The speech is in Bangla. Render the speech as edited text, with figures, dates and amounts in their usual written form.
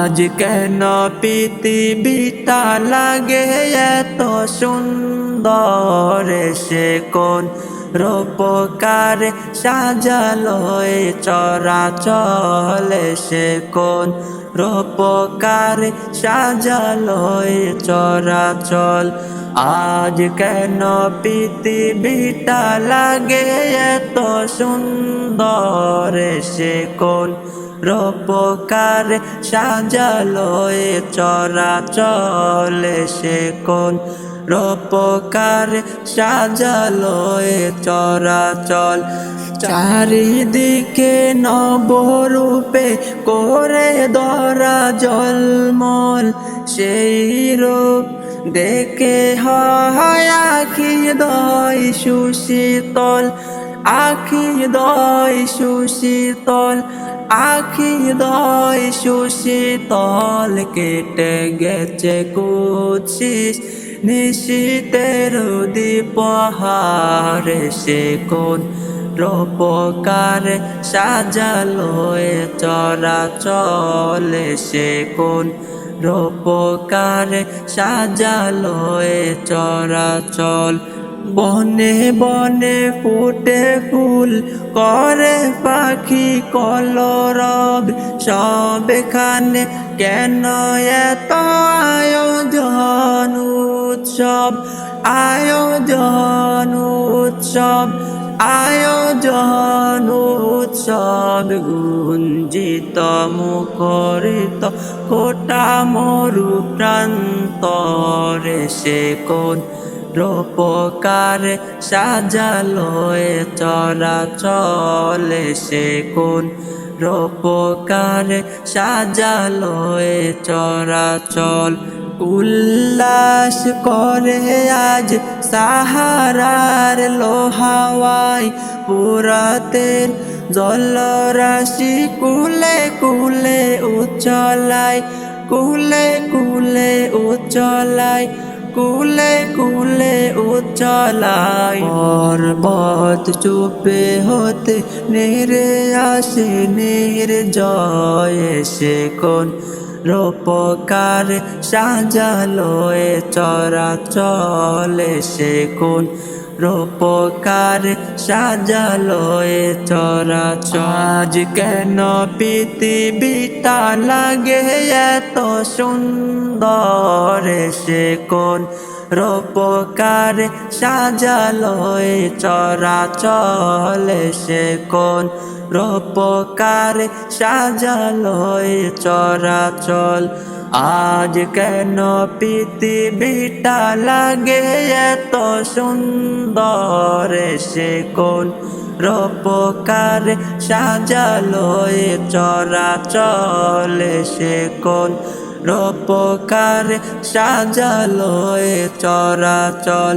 আজ কেন পৃথিবীটা লাগে এত সুন্দর, সে কোন রূপকার সাজালো এ চরাচল, সে কোন রূপকার সাজালো এ চরাচল। আজ কেন পৃথিবীটা লাগে এত সুন্দর, সে কোন রূপকার সাজালো এ চরাচল, সে কোন রূপকার সাজালো এ চরাচল। চারিদিকে নবরূপে করে ধরা জলমল, সেই রূপ দেখে হয় আখি দয় সুশীতল, আখি দয় সুশীতল, আখি দয় সুশীতল। কেটে গেছে কুৎসিত নিশীথের দ্বীপহার, সে কোন রূপকার সাজালো এ চরাচল, সে কোন রূপকার সাজালো এ চরাচল। বনে বনে ফুটে ফুল করে পাখি কলরব, সবখানে কেন এত আয়োজন উৎসব, আয়োজন উৎসব, আয়োজন উৎসব। গুঞ্জিত মুখরিত কোটা মরু প্রান্তরে, সে কোন রূপকার সাজালো এ চরাচল, সে কোন রূপকার সাজালো এ চরাচল। উল্লাস করে আজ সাহারার লোহাওয়ায়, পুরাতের জলরাশি কুলে কুলে উচ্চলায়, কুলে কুলে উচ্চলায়, কুলে কুলে উচ্চলায়। পর্বত চুপে হতে নেড়ে আসে নির্জয়, সে কোন রূপকার সাজালো এ চরাচল, সে কোন রূপকার সাজালো এ চরাচল। আজ কেন পৃথিবীটা লাগে এত সুন্দর, সে কোন রূপকার সাজালো এ চরাচল, সে কোন রূপকার সাজালো এ চরাচল। আজ কেন পৃথিবীটা লাগে এত সুন্দর, সে কোন রূপকার সাজালো এ চরাচল, সে কোন রূপকার সাজালো এ চরাচল।